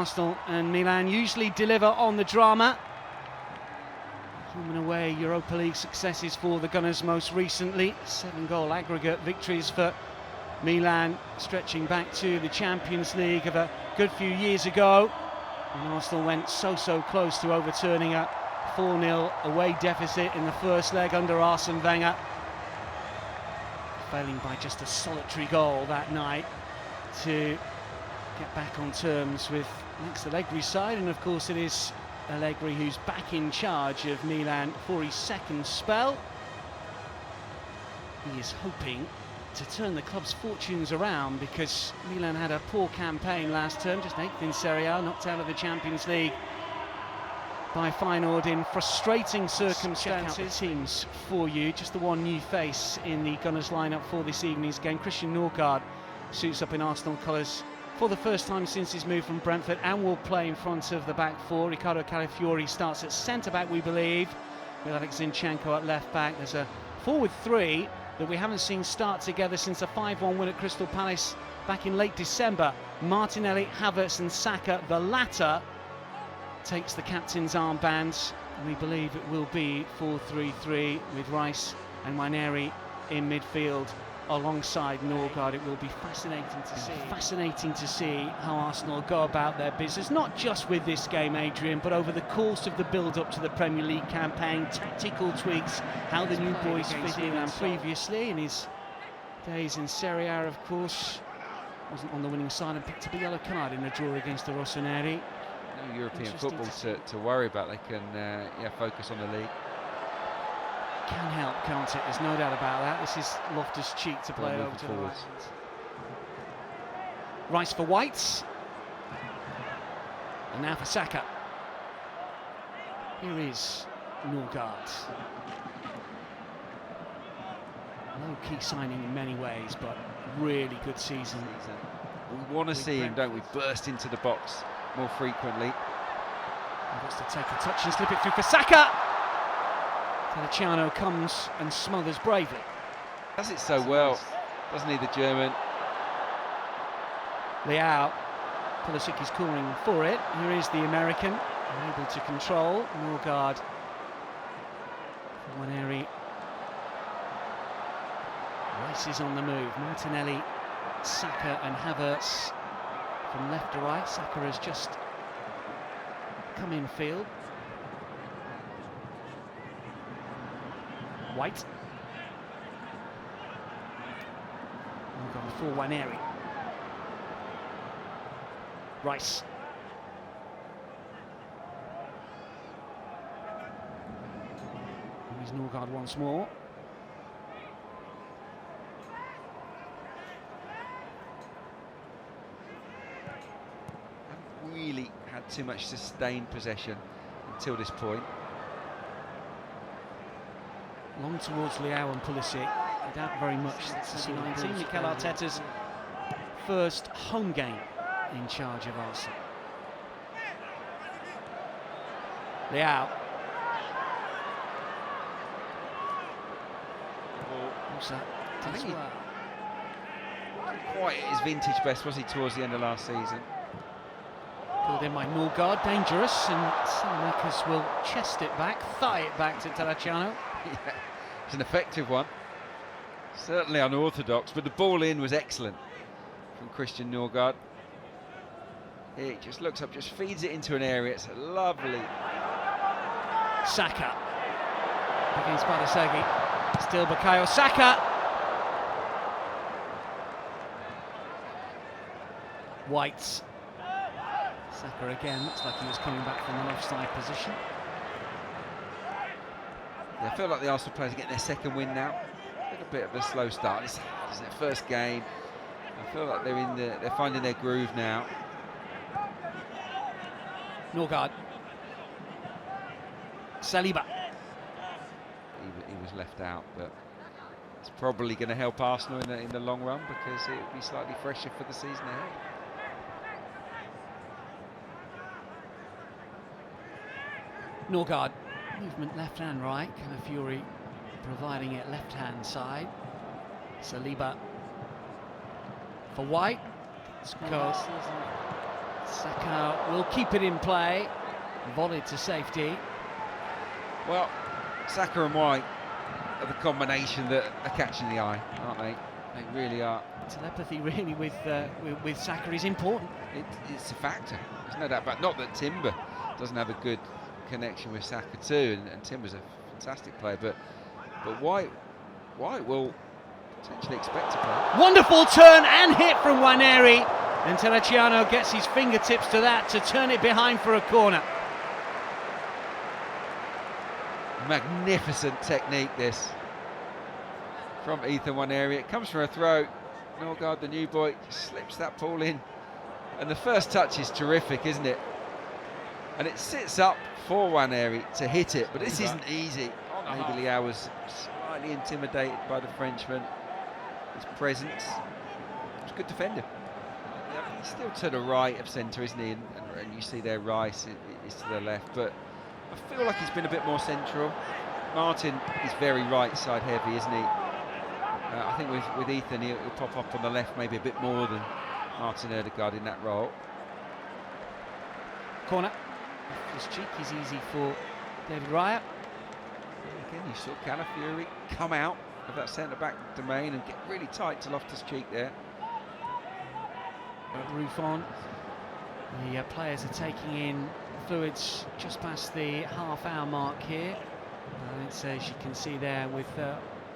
Arsenal and Milan usually deliver on the drama. Home and away Europa League successes for the Gunners most recently. 7-goal aggregate victories for Milan, stretching back to the Champions League of a good few years ago. And Arsenal went so close to overturning a 4-0 away deficit in the first leg under Arsene Wenger, failing by just a solitary goal that night to get back on terms with Max Allegri's side. And of course it is Allegri who's back in charge of Milan for his second spell. He is hoping to turn the club's fortunes around, because Milan had a poor campaign last term, just 8th in Serie A, knocked out of the Champions League by Feyenoord in frustrating circumstances. Teams for you, just the one new face in the Gunners lineup for this evening's game. Thers Nørgaard suits up in Arsenal colours for the first time since his move from Brentford, and will play in front of the back four. Riccardo Calafiori starts at centre-back, we believe, with Alex Zinchenko at left-back. There's a forward three that we haven't seen start together since a 5-1 win at Crystal Palace back in late December. Martinelli, Havertz and Saka. The latter takes the captain's armbands, and we believe it will be 4-3-3 with Rice and Nwaneri in midfield alongside Nørgaard. It will be fascinating to see how Arsenal go about their business, not just with this game, Adrian, but over the course of the build-up to the Premier League campaign. Tactical tweaks, how the new boys fit in, and previously in his days in Serie A, of course, wasn't on the winning side and picked up a yellow card in a draw against the Rossoneri. No European football to worry about. They can focus on the league. Can help, can't it? There's no doubt about that. This is Loftus-Cheek to play over to the right. Rice for White. And now for Saka. Here is Nørgaard. Low-key signing in many ways, but really good season. We want to see him, don't we, burst into the box more frequently. He wants to take a touch and slip it through for Saka. Feliciano comes and smothers bravely. Does it so well, doesn't he, the German? Leao, Pulisic is calling for it. Here is the American, able to control. Nørgaard, Nwaneri. Rice is on the move. Martinelli, Saka and Havertz from left to right. Saka has just come in field. White. Nørgaard for Nwaneri. Rice. Here's Nørgaard once more. Haven't really had too much sustained possession until this point. Long towards Leao and Pulisic. I doubt very much since 2019. Mikel Arteta's first home game in charge of Arsenal. Leao. I think he quite at his vintage best, was he, towards the end of last season? Pulled in by Nørgaard, dangerous, and Salamakers will chest it back, thigh it back to Feliciano. Yeah, it's an effective one. Certainly unorthodox, but the ball in was excellent from Thers Nørgaard. It just looks up, just feeds it into an area. It's a lovely. Saka against Barasagi. Still Bukayo Saka. White. Saka again, looks like he was coming back from an offside position. Yeah, I feel like the Arsenal players are getting their second win now. A little bit of a slow start. This is their first game. I feel like they're finding their groove now. Nørgaard. Saliba. He was left out, but it's probably going to help Arsenal in the long run, because it will be slightly fresher for the season ahead. Nørgaard. Movement left and right. Calafiori providing it left hand side. Saliba for White. Go Saka will keep it in play. Volleyed to safety. Well, Saka and White are the combination that are catching the eye, aren't they? They really are. Telepathy really with Saka is important. It's a factor. There's no doubt about it. Not that Timber doesn't have a good connection with Saka too, and Timber's a fantastic player, but White will potentially expect to play. Wonderful turn and hit from Nwaneri, and Terracciano gets his fingertips to that to turn it behind for a corner. Magnificent technique this from Ethan Nwaneri. It comes from a throw. Nørgaard, the new boy, slips that ball in, and the first touch is terrific, isn't it? And it sits up for Nwaneri to hit it, but this isn't easy. Maybe Liao was slightly intimidated by the Frenchman. His presence. It's good defender. He's still to the right of centre, isn't he? And you see there Rice is to the left, but I feel like he's been a bit more central. Martin is very right side heavy, isn't he? I think with Ethan he'll pop up on the left maybe a bit more than Martin Ødegaard in that role. Corner. His cheek is easy for David Raya. Again, you saw Calafiori come out of that centre-back domain and get really tight to Loftus-Cheek there. Ruffon. The players are taking in fluids just past the half-hour mark here. It's as you can see there with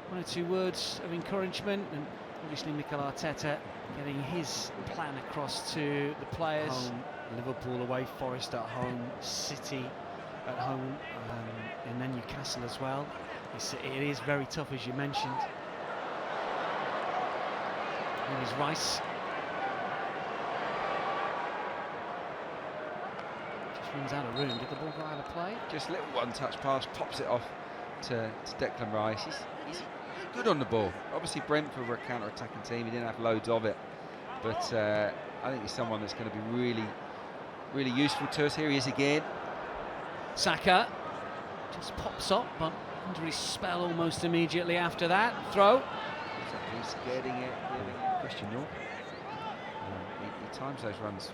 one or two words of encouragement, and obviously Mikel Arteta getting his plan across to the players. Home, Liverpool away, Forest at home, City at home, and then Newcastle as well. It is very tough, as you mentioned. Here is Rice. Just runs out of room. Did the ball go out of play? Just a little one-touch pass, pops it off to Declan Rice. He's good on the ball. Obviously Brentford were a counter-attacking team. He didn't have loads of it, but I think he's someone that's going to be really useful to us. Here he is again. Saka just pops up, but under his spell almost immediately after that. Throw. So he's getting it. Christian York. He times those runs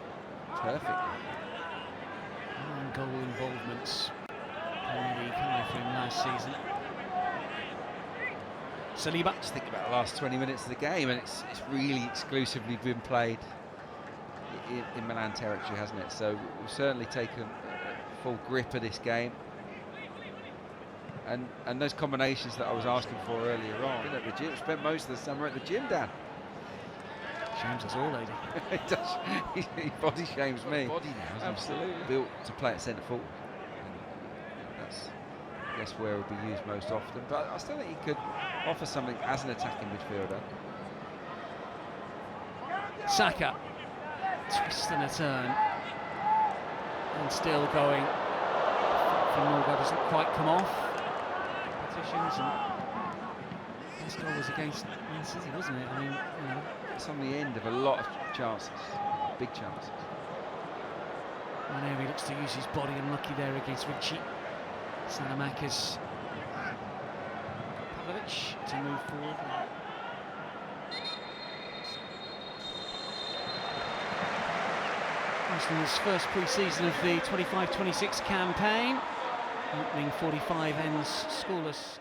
perfectly. 9 goal involvements in the League for him last season. Saliba. Just think about the last 20 minutes of the game, and it's really exclusively been played in Milan territory, hasn't it? So we've certainly taken full grip of this game, and those combinations that I was asking for earlier on. Been at the gym, spent most of the summer at the gym, Dan. Shames us all, lady. He does. He body shames me. Body now, absolutely. Built to play at centre forward. That's, I guess, where it would be used most often. But I still think he could offer something as an attacking midfielder. Saka. Twist and a turn. And still going. From Nørgaard doesn't quite come off. Competitions, and this goal was against Man City, wasn't it? I mean, you know. It's on the end of a lot of chances, big chances. Nwaneri looks to use his body, unlucky there against Ritchie. Salamakis. Pavlovic to move forward. Arsenal's first pre-season of the 25-26 campaign. Opening 45 ends scoreless.